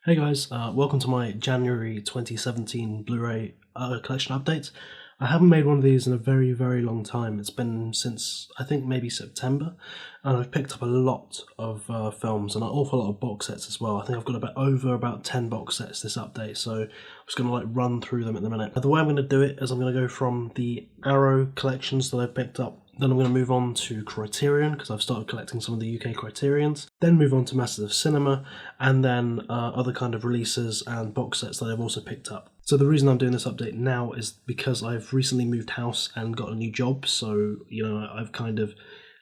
Hey guys, welcome to my January 2017 Blu-ray collection update. I haven't made one of these in a very, very long time. It's been since, I think, maybe September, and I've picked up a lot of films and an awful lot of box sets as well. I think I've got about 10 box sets this update, so I'm just going to run through them at the minute. The way I'm going to do it is I'm going to go from the Arrow collections that I've picked up. Then I'm going to move on to Criterion, because I've started collecting some of the UK Criterions. Then move on to Masters of Cinema, and then other kind of releases and box sets that I've also picked up. So the reason I'm doing this update now is because I've recently moved house and got a new job, so I've kind of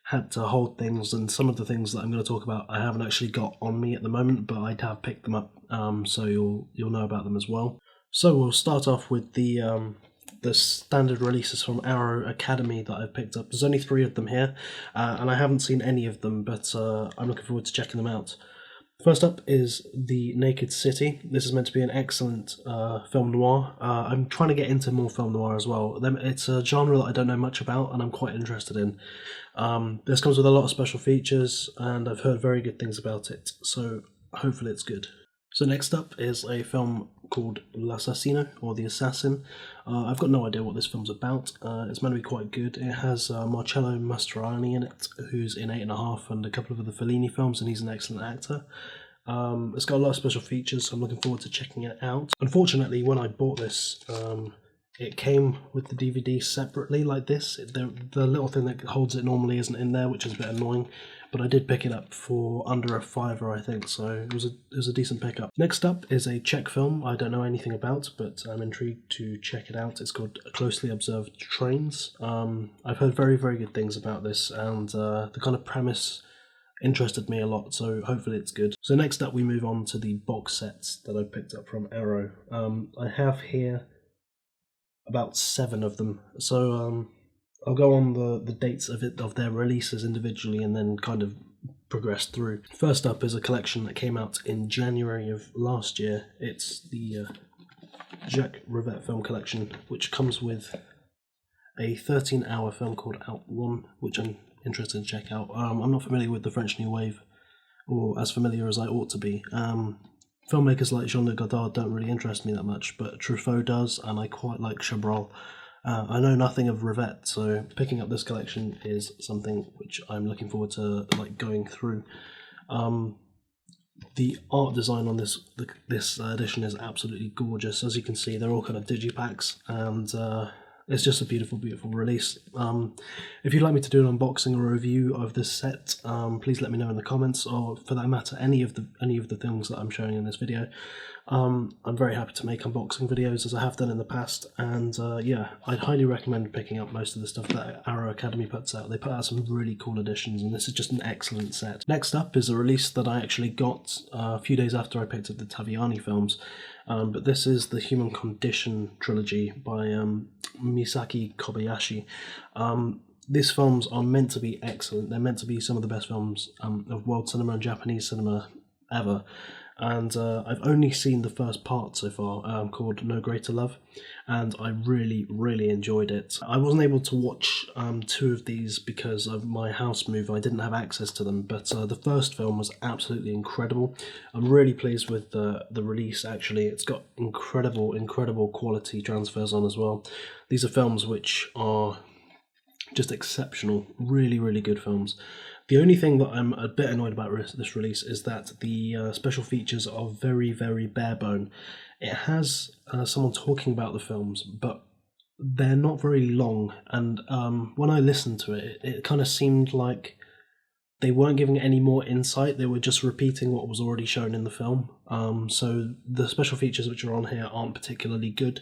had to hold things, and some of the things that I'm going to talk about I haven't actually got on me at the moment, but I have picked them up, so you'll know about them as well. So we'll start off with the standard releases from Arrow Academy that I've picked up. There's only 3 of them here, and I haven't seen any of them, but I'm looking forward to checking them out. First up is The Naked City. This is meant to be an excellent film noir. I'm trying to get into more film noir as well. It's a genre that I don't know much about, and I'm quite interested in. This comes with a lot of special features, and I've heard very good things about it, so hopefully it's good. So next up is a film called L'Assassino, or The Assassin. I've got no idea what this film's about. It's meant to be quite good. It has Marcello Mastroianni in it, who's in 8½, and a couple of other Fellini films, and he's an excellent actor. It's got a lot of special features, so I'm looking forward to checking it out. Unfortunately, when I bought this, it came with the DVD separately like this. The little thing that holds it normally isn't in there, which is a bit annoying, but I did pick it up for under a £5, I think, so it was a decent pickup. Next up is a Czech film I don't know anything about, but I'm intrigued to check it out. It's called Closely Observed Trains. I've heard very, very good things about this, and the kind of premise interested me a lot, so hopefully it's good. So next up we move on to the box sets that I picked up from Arrow. I have here about 7 of them, so I'll go on the dates of their releases individually and then kind of progress through. First up is a collection that came out in January of last year. It's the Jacques Rivette film collection, which comes with a 13-hour film called Out One, which I'm interested to check out. I'm not familiar with the French New Wave, or as familiar as I ought to be. Filmmakers like Jean-Luc Godard don't really interest me that much, but Truffaut does, and I quite like Chabrol. I know nothing of Rivette, so picking up this collection is something which I'm looking forward to going through. The art design on this edition is absolutely gorgeous. As you can see, they're all kind of digipacks, and it's just a beautiful, beautiful release. If you'd like me to do an unboxing or a review of this set, please let me know in the comments, or for that matter, any of the things that I'm showing in this video. I'm very happy to make unboxing videos, as I have done in the past, and yeah, I'd highly recommend picking up most of the stuff that Arrow Academy puts out. They put out some really cool editions, and this is just an excellent set. Next up is a release that I actually got a few days after I picked up the Taviani films, but this is the Human Condition trilogy by Misaki Kobayashi. These films are meant to be excellent. They're meant to be some of the best films of world cinema and Japanese cinema ever. And I've only seen the first part so far, called No Greater Love, and I really, really enjoyed it. I wasn't able to watch 2 of these because of my house move. I didn't have access to them, but the first film was absolutely incredible. I'm really pleased with the release, actually. It's got incredible, incredible quality transfers on as well. These are films which are just exceptional, really, really good films. The only thing that I'm a bit annoyed about this release is that the special features are very, very bare bone. It has someone talking about the films, but they're not very long, and when I listened to it, it kind of seemed like they weren't giving any more insight. They were just repeating what was already shown in the film. So the special features which are on here aren't particularly good,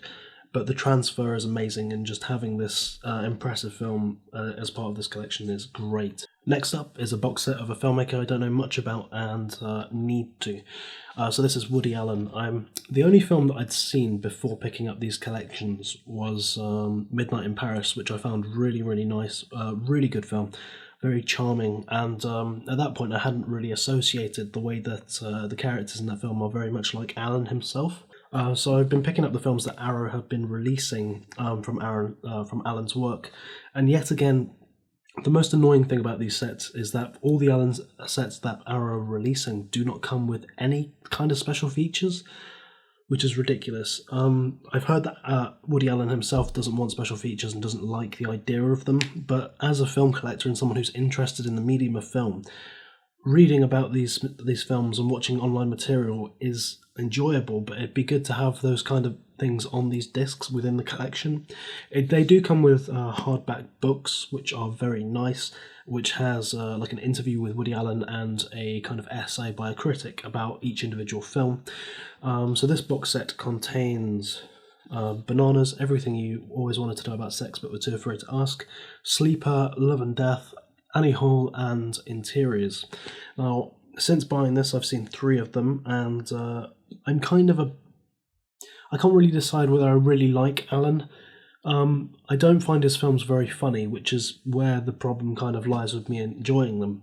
but the transfer is amazing, and just having this impressive film as part of this collection is great. Next up is a box set of a filmmaker I don't know much about and need to. So this is Woody Allen. The only film that I'd seen before picking up these collections was Midnight in Paris, which I found really, really nice. Really good film, very charming, and at that point I hadn't really associated the way that the characters in that film are very much like Allen himself. So I've been picking up the films that Arrow have been releasing from Allen's work, and yet again, The most annoying thing about these sets is that all the Allen sets that Arrow are releasing do not come with any kind of special features, which is ridiculous. I've heard that Woody Allen himself doesn't want special features and doesn't like the idea of them, but as a film collector and someone who's interested in the medium of film, reading about these films and watching online material is enjoyable, but it'd be good to have those kind of things on these discs within the collection. They do come with hardback books, which are very nice, which has like an interview with Woody Allen and a kind of essay by a critic about each individual film. So this box set contains Bananas, Everything You Always Wanted to Know About Sex But Were Too Afraid to Ask, Sleeper, Love and Death, Annie Hall, and Interiors. Now, since buying this, I've seen 3 of them, and I'm kind of I can't really decide whether I really like Allen. I don't find his films very funny, which is where the problem kind of lies with me enjoying them.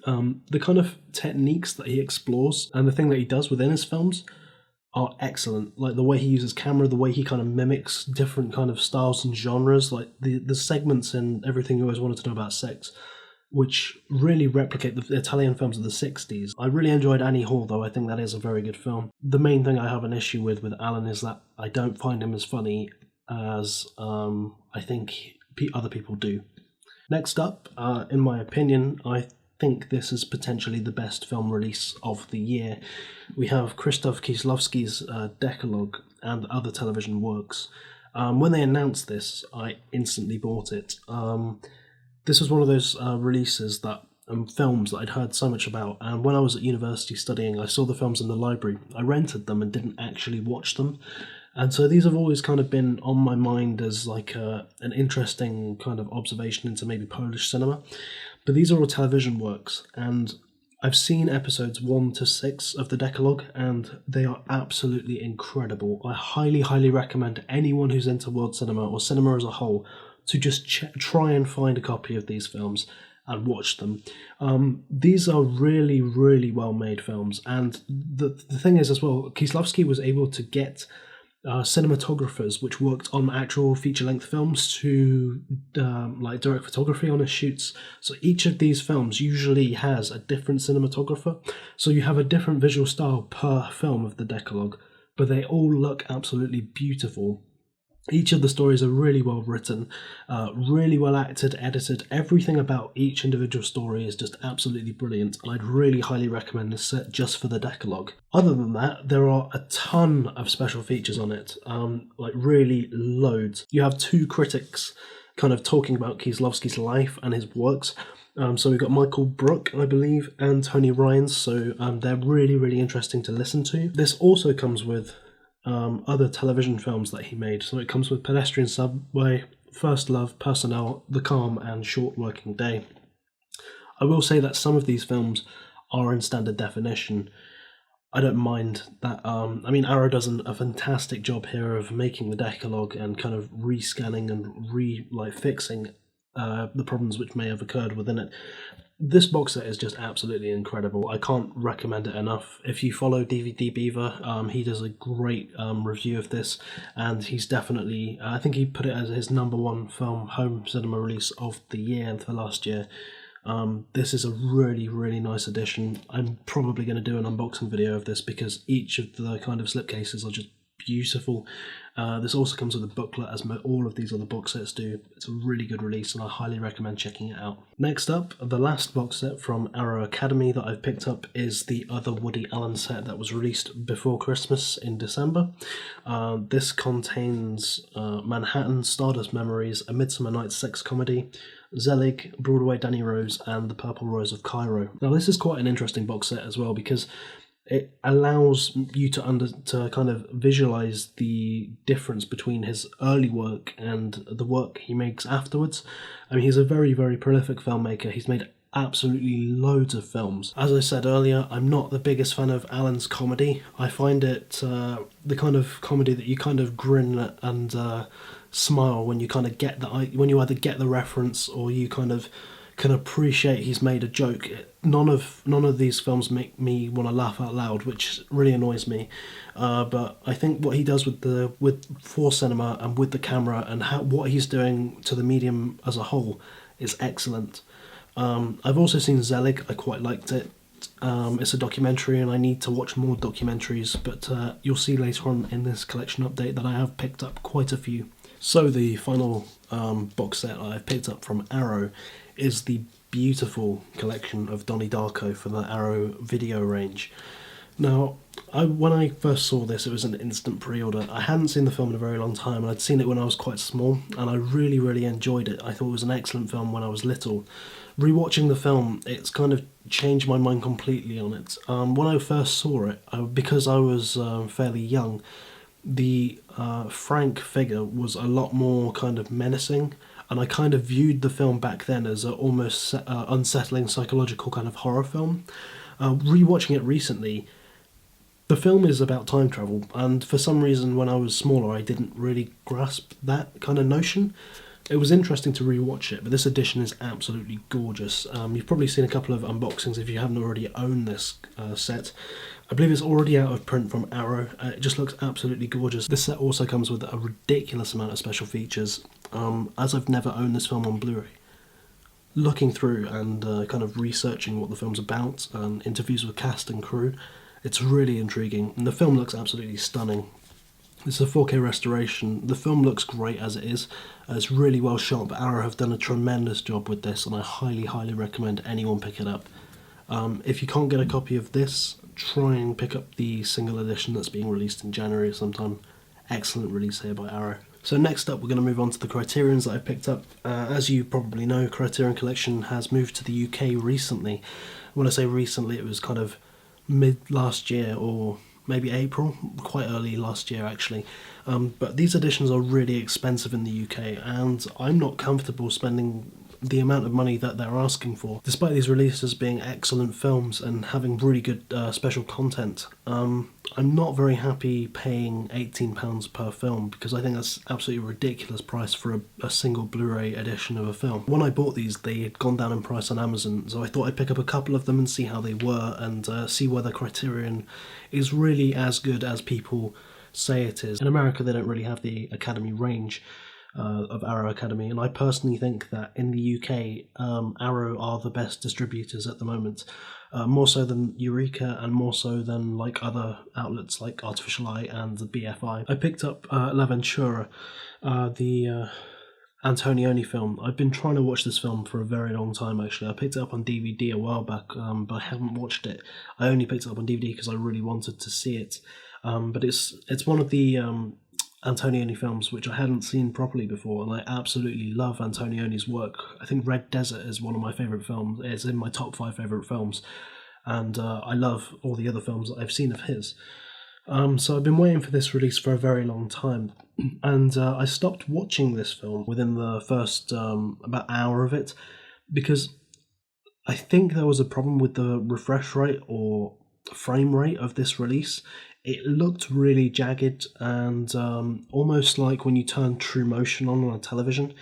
The kind of techniques that he explores and the thing that he does within his films are excellent. Like the way he uses camera, the way he kind of mimics different kind of styles and genres, like the segments in Everything You Always Wanted to Know About Sex, which really replicate the Italian films of the 60s. I really enjoyed Annie Hall, though. I think that is a very good film. The main thing I have an issue with Allen is that I don't find him as funny as I think other people do. Next up, in my opinion, I think this is potentially the best film release of the year. We have Krzysztof Kieslowski's Decalogue and other television works. When they announced this, I instantly bought it. This was one of those releases that films that I'd heard so much about, and when I was at university studying, I saw the films in the library. I rented them and didn't actually watch them, and so these have always kind of been on my mind as like an interesting kind of observation into maybe Polish cinema. But these are all television works, and I've seen episodes 1 to 6 of the Decalogue, and they are absolutely incredible. I highly, highly recommend anyone who's into world cinema or cinema as a whole to just try and find a copy of these films and watch them. These are really, really well-made films, and the thing is as well, Kieslowski was able to get cinematographers which worked on actual feature-length films to like direct photography on his shoots. So each of these films usually has a different cinematographer, so you have a different visual style per film of the Decalogue, but they all look absolutely beautiful. Each of the stories are really well written, really well acted, edited. Everything about each individual story is just absolutely brilliant. I'd really highly recommend this set just for the Decalogue. Other than that, there are a ton of special features on it, like really loads. You have 2 critics kind of talking about Kieslowski's life and his works. So we've got Michael Brook, I believe, and Tony Ryans, so they're really, really interesting to listen to. This also comes with other television films that he made. So it comes with Pedestrian Subway, First Love, Personnel, The Calm, and Short Working Day. I will say that some of these films are in standard definition. I don't mind that. I mean, Arrow does a fantastic job here of making the Decalogue and kind of rescanning and fixing the problems which may have occurred within it. This box set is just absolutely incredible. I can't recommend it enough. If you follow DVD Beaver, he does a great review of this, and he's definitely, I think he put it as his #1 film home cinema release of the year and for last year. This is a really, really nice edition. I'm probably going to do an unboxing video of this because each of the kind of slipcases are just beautiful. This also comes with a booklet, as all of these other box sets do. It's a really good release, and I highly recommend checking it out. Next up, the last box set from Arrow Academy that I've picked up is the other Woody Allen set that was released before Christmas in December. This contains Manhattan, Stardust Memories, A Midsummer Night's Sex Comedy, Zelig, Broadway Danny Rose, and The Purple Rose of Cairo. Now this is quite an interesting box set as well because it allows you to kind of visualize the difference between his early work and the work he makes afterwards. I mean, he's a very, very prolific filmmaker. He's made absolutely loads of films. As I said earlier, I'm not the biggest fan of Allen's comedy. I find it the kind of comedy that you kind of grin and smile when you kind of when you either get the reference or you kind of can appreciate he's made a joke. None of these films make me want to laugh out loud, which really annoys me. But I think what he does for cinema and with the camera and what he's doing to the medium as a whole is excellent. I've also seen Zelig, I quite liked it. It's a documentary and I need to watch more documentaries, but you'll see later on in this collection update that I have picked up quite a few. So the final box set I've picked up from Arrow is the beautiful collection of Donnie Darko for the Arrow video range. Now, when I first saw this, it was an instant pre-order. I hadn't seen the film in a very long time, and I'd seen it when I was quite small, and I really, really enjoyed it. I thought it was an excellent film when I was little. Rewatching the film, it's kind of changed my mind completely on it. When I first saw it, because I was fairly young, the Frank figure was a lot more kind of menacing, and I kind of viewed the film back then as an almost unsettling psychological kind of horror film. Rewatching it recently, the film is about time travel, and for some reason when I was smaller I didn't really grasp that kind of notion. It was interesting to rewatch it, but this edition is absolutely gorgeous. You've probably seen a couple of unboxings if you haven't already owned this set. I believe it's already out of print from Arrow. It just looks absolutely gorgeous. This set also comes with a ridiculous amount of special features. As I've never owned this film on Blu-ray, looking through and kind of researching what the film's about, and interviews with cast and crew, it's really intriguing, and the film looks absolutely stunning. It's a 4K restoration. The film looks great as it is. It's really well shot, but Arrow have done a tremendous job with this, and I highly, highly recommend anyone pick it up. If you can't get a copy of this, try and pick up the single edition that's being released in January sometime. Excellent release here by Arrow. So next up, we're going to move on to the Criterions that I've picked up. As you probably know, Criterion Collection has moved to the UK recently. When I say recently, it was kind of mid last year, or maybe April, quite early last year actually. But these editions are really expensive in the UK, and I'm not comfortable spending the amount of money that they're asking for, despite these releases being excellent films and having really good special content. I'm not very happy paying £18 per film, because I think that's absolutely ridiculous price for a single Blu-ray edition of a film. When I bought these, they had gone down in price on Amazon, so I thought I'd pick up a couple of them and see how they were, and see whether Criterion is really as good as people say it is. In America, they don't really have the Academy range of Arrow Academy, and I personally think that in the UK, Arrow are the best distributors at the moment, more so than Eureka and more so than like other outlets like Artificial Eye and the BFI. I picked up La Ventura, the Antonioni film. I've been trying to watch this film for a very long time actually. I picked it up on DVD a while back, but I haven't watched it. I only picked it up on DVD because I really wanted to see it. But it's one of the Antonioni films which I hadn't seen properly before, and I absolutely love Antonioni's work. I think Red Desert is one of my favourite films. It's in my top 5 favourite films, and I love all the other films that I've seen of his. So I've been waiting for this release for a very long time, and I stopped watching this film within the first about hour of it, because I think there was a problem with the refresh rate or frame rate of this release. It looked really jagged and almost like when you turn True Motion on a television.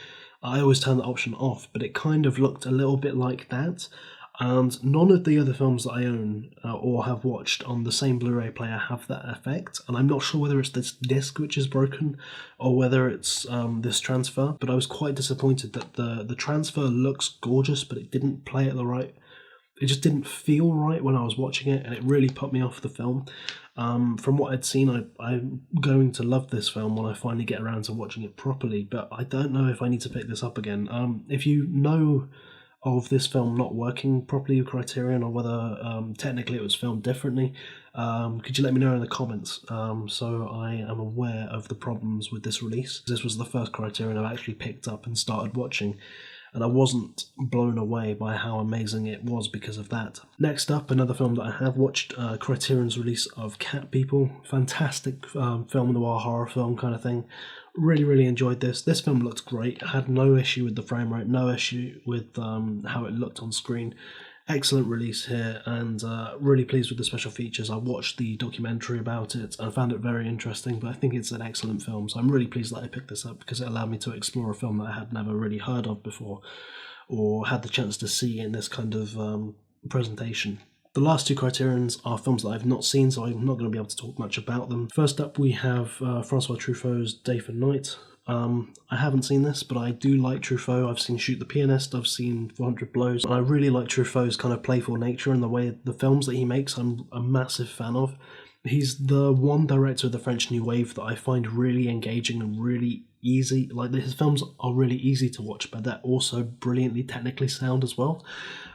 I always turn that option off, but it kind of looked a little bit like that. And none of the other films that I own or have watched on the same Blu-ray player have that effect. And I'm not sure whether it's this disc which is broken or whether it's this transfer. But I was quite disappointed that the transfer looks gorgeous, but it didn't play at the right. It just didn't feel right when I was watching it, and it really put me off the film. From what I'd seen, I'm going to love this film when I finally get around to watching it properly, but I don't know if I need to pick this up again. If you know of this film not working properly with Criterion, or whether technically it was filmed differently, could you let me know in the comments, so I am aware of the problems with this release. This was the first Criterion I've actually picked up and started watching, and I wasn't blown away by how amazing it was because of that. Next up, another film that I have watched, Criterion's release of Cat People. Fantastic film noir horror film kind of thing. Really, really enjoyed this. This film looked great. I had no issue with the frame rate, no issue with how it looked on screen. Excellent release here, and really pleased with the special features. I watched the documentary about it and found it very interesting, but I think it's an excellent film, so I'm really pleased that I picked this up because it allowed me to explore a film that I had never really heard of before or had the chance to see in this kind of presentation. The last two Criterions are films that I've not seen, so I'm not going to be able to talk much about them. First up, we have Francois Truffaut's Day for Night. I haven't seen this, but I do like Truffaut. I've seen Shoot the Pianist, I've seen 400 Blows, and I really like Truffaut's kind of playful nature and the way the films that he makes I'm a massive fan of. He's the one director of the French New Wave that I find really engaging and really easy. Like, his films are really easy to watch, but they're also brilliantly technically sound as well.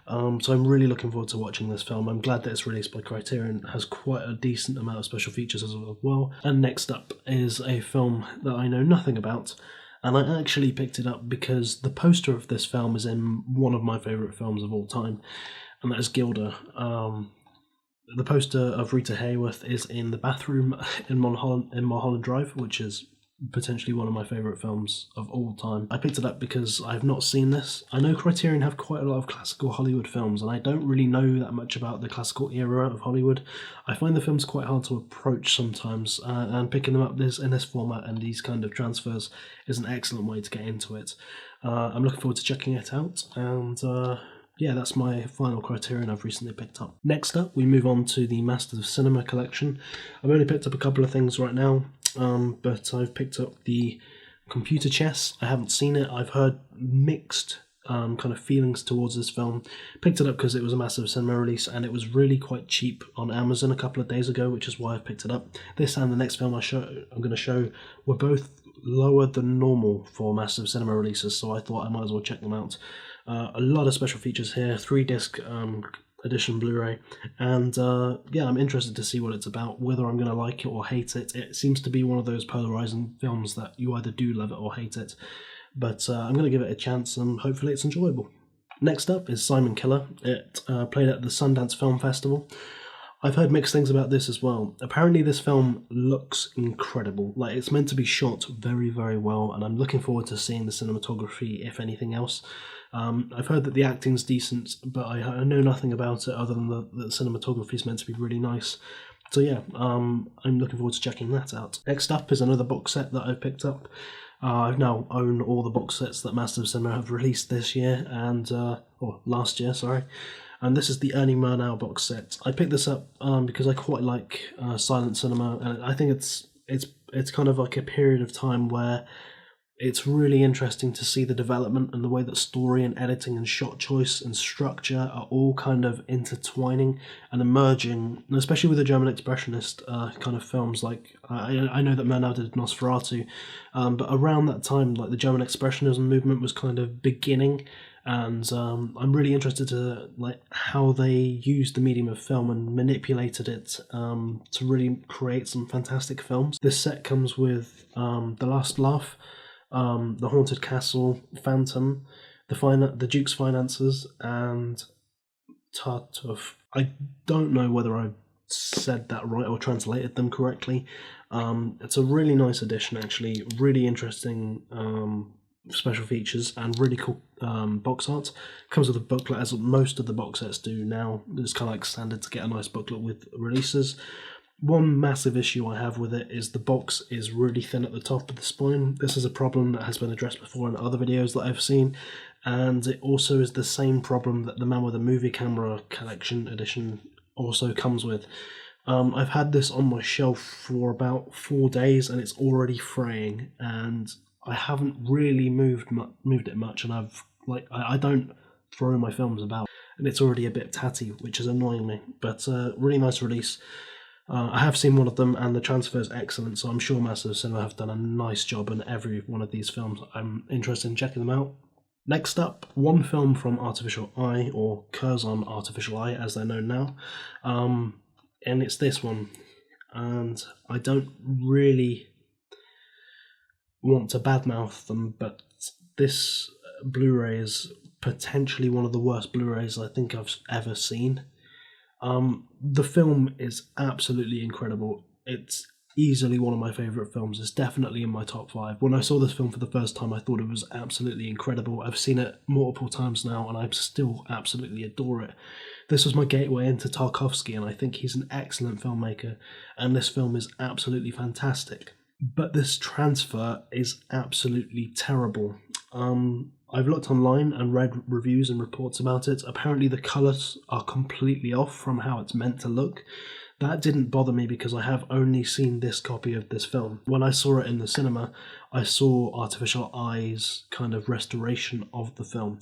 So I'm really looking forward to watching this film. I'm glad that it's released by Criterion. It has quite a decent amount of special features as well. And next up is a film that I know nothing about, and I actually picked it up because the poster of this film is in one of my favourite films of all time, and that is Gilda. The poster of Rita Hayworth is in the bathroom in Mulholland Drive, which is potentially one of my favourite films of all time. I picked it up because I've not seen this. I know Criterion have quite a lot of classical Hollywood films, and I don't really know that much about the classical era of Hollywood. I find the films quite hard to approach sometimes, and picking them up in this format and these kind of transfers is an excellent way to get into it. I'm looking forward to checking it out, and yeah, that's my final Criterion I've recently picked up. Next up, we move on to the Masters of Cinema collection. I've only picked up a couple of things right now, but I've picked up the Computer Chess. I haven't seen it. I've heard mixed kind of feelings towards this film. Picked it up because it was a Massive Cinema release, and it was really quite cheap on Amazon a couple of days ago, which is why I've picked it up. This and the next film I'm going to show were both lower than normal for Massive Cinema releases, so I thought I might as well check them out. A lot of special features here, 3-disc edition Blu-ray, and yeah, I'm interested to see what it's about, whether I'm going to like it or hate it. It seems to be one of those polarizing films that you either do love it or hate it, but I'm going to give it a chance and hopefully it's enjoyable. Next up is Simon Killer. It played at the Sundance Film Festival. I've heard mixed things about this as well. Apparently this film looks incredible. Like, it's meant to be shot very, very well, and I'm looking forward to seeing the cinematography, if anything else. I've heard that the acting's decent, but I know nothing about it other than the cinematography is meant to be really nice. So yeah, I'm looking forward to checking that out. Next up is another box set that I've picked up. I've now owned all the box sets that Massive Cinema have released this year, or last year, sorry. And this is the Ernie Murnau box set. I picked this up because I quite like silent cinema, and I think it's kind of like a period of time where it's really interesting to see the development and the way that story and editing and shot choice and structure are all kind of intertwining and emerging, especially with the German Expressionist kind of films. Like, I know that Murnau did Nosferatu, but around that time, like, the German Expressionism movement was kind of beginning, and I'm really interested to like how they used the medium of film and manipulated it to really create some fantastic films. This set comes with The Last Laugh, The Haunted Castle, Phantom, the Duke's Finances, and Tartuffe. I don't know whether I said that right or translated them correctly. It's a really nice edition, actually. Really interesting special features and really cool box art. Comes with a booklet, as most of the box sets do now. It's kind of like standard to get a nice booklet with releases. One massive issue I have with it is the box is really thin at the top of the spine. This is a problem that has been addressed before in other videos that I've seen, and it also is the same problem that the Man with a Movie Camera Collection edition also comes with. I've had this on my shelf for about 4 days and it's already fraying, and I haven't really moved it much, and I don't throw my films about, and it's already a bit tatty, which is annoying me, but really nice release. I have seen one of them and the transfer is excellent, so I'm sure Massive Cinema have done a nice job in every one of these films. I'm interested in checking them out. Next up, one film from Artificial Eye, or Curzon Artificial Eye as they're known now, and it's this one. And I don't really want to badmouth them, but this Blu-ray is potentially one of the worst Blu-rays I think I've ever seen. The film is absolutely incredible. It's easily one of my favourite films. It's definitely in my top 5. When I saw this film for the first time, I thought it was absolutely incredible. I've seen it multiple times now, and I still absolutely adore it. This was my gateway into Tarkovsky, and I think he's an excellent filmmaker, and this film is absolutely fantastic. But this transfer is absolutely terrible. I've looked online and read reviews and reports about it. Apparently the colours are completely off from how it's meant to look. That didn't bother me because I have only seen this copy of this film. When I saw it in the cinema, I saw Artificial Eyes kind of restoration of the film.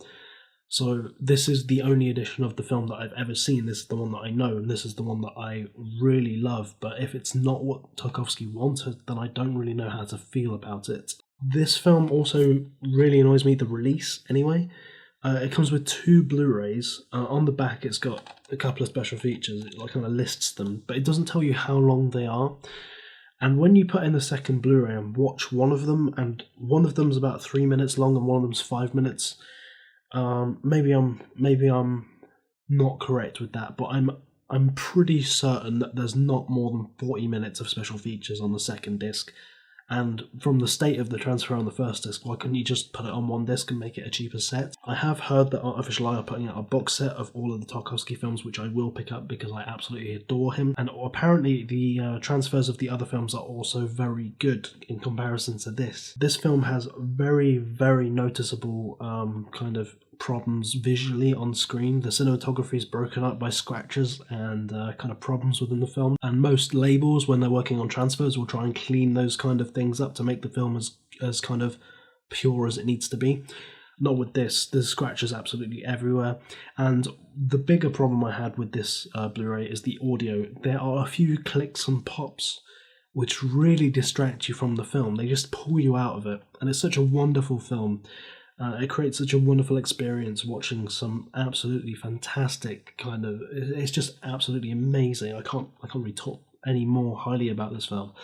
So this is the only edition of the film that I've ever seen. This is the one that I know, and this is the one that I really love. But if it's not what Tarkovsky wanted, then I don't really know how to feel about it. This film also really annoys me, the release anyway. It comes with 2 Blu-rays. On the back it's got a couple of special features, it like kind of lists them, but it doesn't tell you how long they are. And when you put in the second Blu-ray and watch one of them, and one of them's about 3 minutes long and one of them's 5 minutes, maybe I'm not correct with that, but I'm pretty certain that there's not more than 40 minutes of special features on the second disc. And from the state of the transfer on the first disc, why couldn't you just put it on one disc and make it a cheaper set? I have heard that Artificial Eye are putting out a box set of all of the Tarkovsky films, which I will pick up because I absolutely adore him. And apparently the transfers of the other films are also very good in comparison to this. This film has very, very noticeable kind of problems visually on screen. The cinematography is broken up by scratches and kind of problems within the film, and most labels, when they're working on transfers, will try and clean those kind of things up to make the film as kind of pure as it needs to be. Not with this. There's scratches absolutely everywhere, and the bigger problem I had with this Blu-ray is the audio. There are a few clicks and pops which really distract you from the film. They just pull you out of it, and it's such a wonderful film. It creates such a wonderful experience watching some absolutely fantastic kind of... It's just absolutely amazing. I can't really talk any more highly about this film.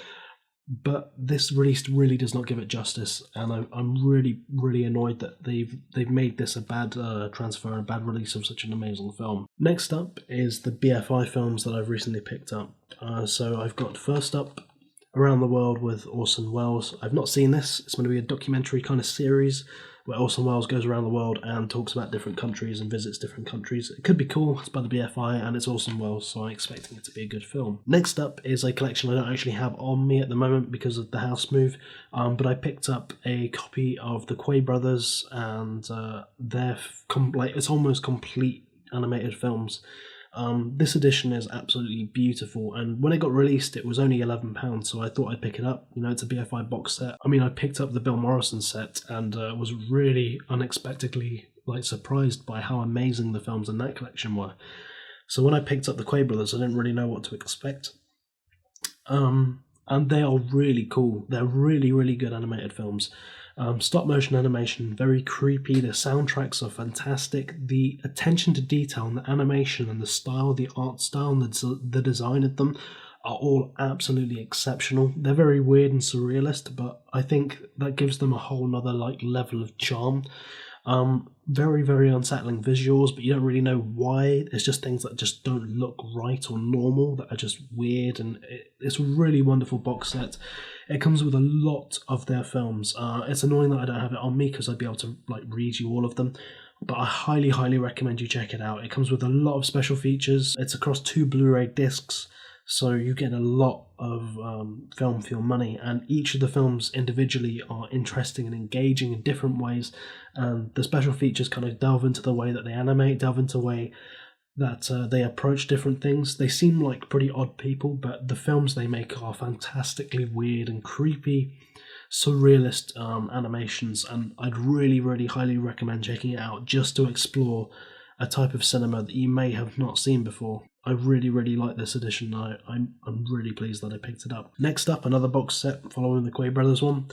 But this release really does not give it justice, and I'm really, really annoyed that they've made this a bad transfer and a bad release of such an amazing film. Next up is the BFI films that I've recently picked up. So I've got first up Around the World with Orson Welles. I've not seen this. It's going to be a documentary kind of series where Orson Welles goes around the world and talks about different countries and visits different countries. It could be cool. It's by the BFI and it's Orson Welles, so I'm expecting it to be a good film. Next up is a collection I don't actually have on me at the moment because of the house move, but I picked up a copy of the Quay Brothers and their it's almost complete animated films. This edition is absolutely beautiful, and when it got released it was only £11, so I thought I'd pick it up. You know, it's a BFI box set. I mean, I picked up the Bill Morrison set and was really unexpectedly surprised by how amazing the films in that collection were. So when I picked up the Quay Brothers, I didn't really know what to expect. And they are really cool. They're really, really good animated films. Stop motion animation, very creepy. The soundtracks are fantastic. The attention to detail and the animation and the style, the art style and the design of them are all absolutely exceptional. They're very weird and surrealist, but I think that gives them a whole nother level of charm. Very, very unsettling visuals, but you don't really know why. It's just things that just don't look right or normal, that are just weird, and it's a really wonderful box set. It comes with a lot of their films. It's annoying that I don't have it on me because I'd be able to read you all of them, but I highly, highly recommend you check it out. It comes with a lot of special features. It's across 2 Blu-ray discs, so you get a lot of film for your money, and each of the films individually are interesting and engaging in different ways, and the special features kind of delve into the way that they animate, delve into the way that they approach different things. They seem like pretty odd people, but the films they make are fantastically weird and creepy, surrealist animations, and I'd really, really highly recommend checking it out just to explore a type of cinema that you may have not seen before. I really, really like this edition. I'm really pleased that I picked it up. Next up, another box set following the Quay Brothers one,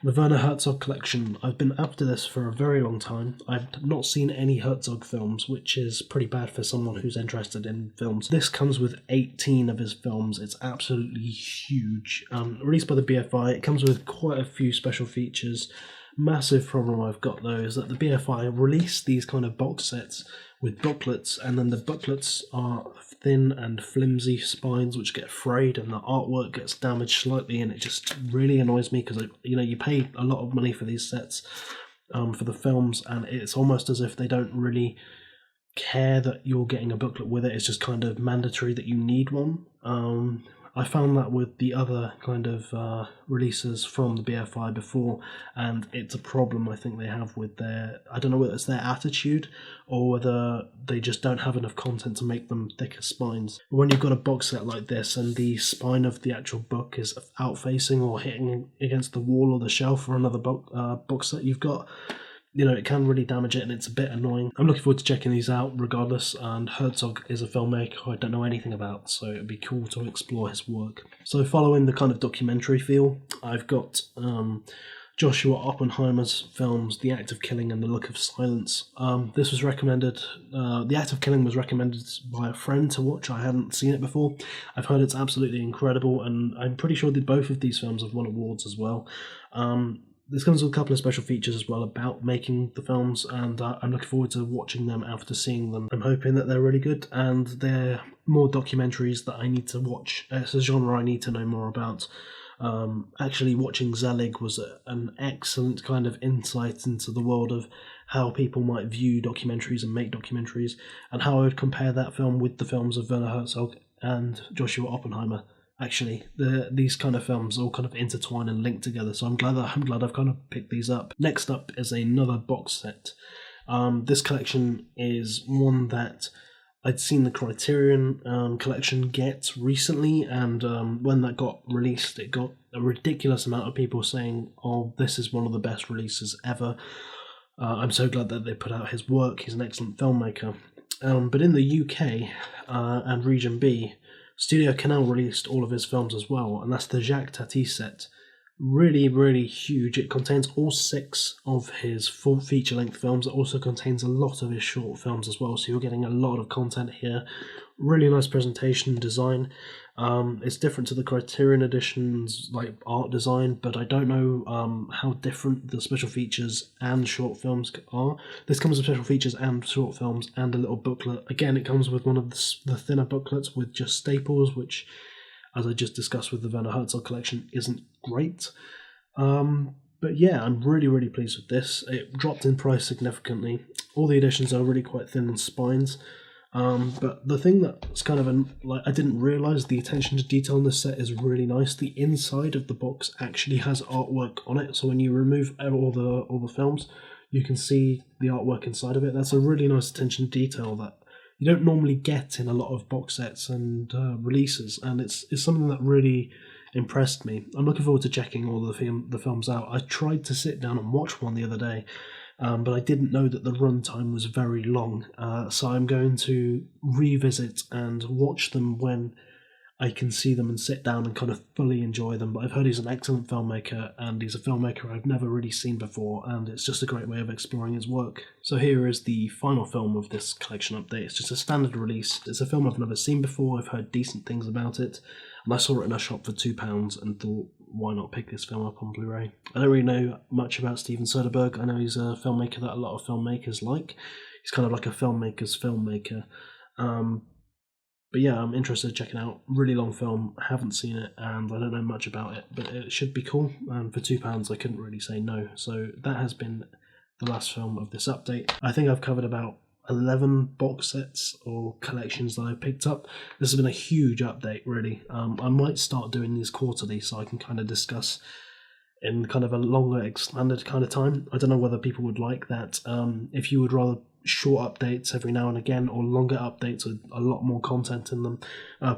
the Werner Herzog collection. I've been after this for a very long time. I've not seen any Herzog films, which is pretty bad for someone who's interested in films. This comes with 18 of his films. It's absolutely huge. Released by the BFI, it comes with quite a few special features. Massive problem I've got though is that the BFI release these kind of box sets with booklets, and then the booklets are thin and flimsy spines which get frayed and the artwork gets damaged slightly, and it just really annoys me because you pay a lot of money for these sets for the films, and it's almost as if they don't really care that you're getting a booklet with it. It's just kind of mandatory that you need one. I found that with the other kind of releases from the BFI before, and it's a problem I think they have with their, I don't know whether it's their attitude or whether they just don't have enough content to make them thicker spines. But when you've got a box set like this and the spine of the actual book is out facing or hitting against the wall or the shelf or another box set you've got, it can really damage it, and it's a bit annoying. I'm looking forward to checking these out regardless, and Herzog is a filmmaker I don't know anything about, so it'd be cool to explore his work. So following the kind of documentary feel, I've got Joshua Oppenheimer's films The Act of Killing and The Look of Silence. This was recommended, The Act of Killing was recommended by a friend to watch. I hadn't seen it before. I've heard it's absolutely incredible, and I'm pretty sure that both of these films have won awards as well. This comes with a couple of special features as well about making the films, and I'm looking forward to watching them after seeing them. I'm hoping that they're really good, and they're more documentaries that I need to watch. It's a genre I need to know more about. Actually watching Zelig was an excellent kind of insight into the world of how people might view documentaries and make documentaries, and how I would compare that film with the films of Werner Herzog and Joshua Oppenheimer. Actually, these kind of films all kind of intertwine and link together, so I'm glad I've kind of picked these up. Next up is another box set. This collection is one that I'd seen the Criterion Collection get recently, and when that got released, it got a ridiculous amount of people saying, "Oh, this is one of the best releases ever." I'm so glad that they put out his work. He's an excellent filmmaker. But in the UK and Region B, Studio Canal released all of his films as well, and that's the Jacques Tati set. Really, really huge. It contains all 6 of his full feature-length films. It also contains a lot of his short films as well, so you're getting a lot of content here. Really nice presentation and design. It's different to the Criterion edition's like art design, but I don't know how different the special features and short films are. This comes with special features and short films and a little booklet. Again, it comes with one of the thinner booklets with just staples, which, as I just discussed with the Werner Herzog collection, isn't great. But yeah, I'm really, really pleased with this. It dropped in price significantly. All the editions are really quite thin on spines. But the thing that's kind of I didn't realise the attention to detail in this set is really nice. The inside of the box actually has artwork on it, so when you remove all the films, you can see the artwork inside of it. That's a really nice attention to detail that you don't normally get in a lot of box sets and releases, and it's something that really impressed me. I'm looking forward to checking all the films out. I tried to sit down and watch one the other day, but I didn't know that the runtime was very long, so I'm going to revisit and watch them when I can see them and sit down and kind of fully enjoy them. But I've heard he's an excellent filmmaker, and he's a filmmaker I've never really seen before, and it's just a great way of exploring his work. So here is the final film of this collection update. It's just a standard release. It's a film I've never seen before. I've heard decent things about it, and I saw it in a shop for £2 and thought, why not pick this film up on Blu-ray? I don't really know much about Steven Soderbergh. I know he's a filmmaker that a lot of filmmakers like. He's kind of like a filmmaker's filmmaker. But yeah, I'm interested in checking out. Really long film, haven't seen it, and I don't know much about it, but it should be cool, and for £2 I couldn't really say no. So that has been the last film of this update. I think I've covered about 11 box sets or collections that I picked up. This has been a huge update, really. I might start doing these quarterly so I can kind of discuss in kind of a longer, expanded kind of time. I don't know whether people would like that. If you would rather short updates every now and again or longer updates with a lot more content in them,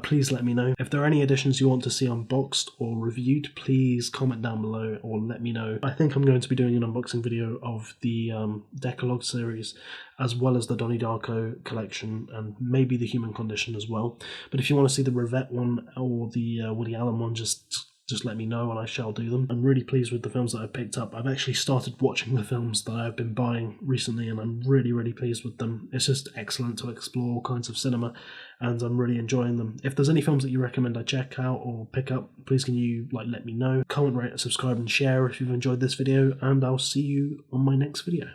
please let me know. If there are any editions you want to see unboxed or reviewed, please comment down below or let me know. I think I'm going to be doing an unboxing video of the Decalogue series as well as the Donnie Darko collection and maybe the Human Condition as well. But if you want to see the Rivette one or the Woody Allen one, just let me know and I shall do them. I'm really pleased with the films that I've picked up. I've actually started watching the films that I've been buying recently and I'm really, really pleased with them. It's just excellent to explore all kinds of cinema and I'm really enjoying them. If there's any films that you recommend I check out or pick up, please can you let me know. Comment, rate, subscribe and share if you've enjoyed this video, and I'll see you on my next video.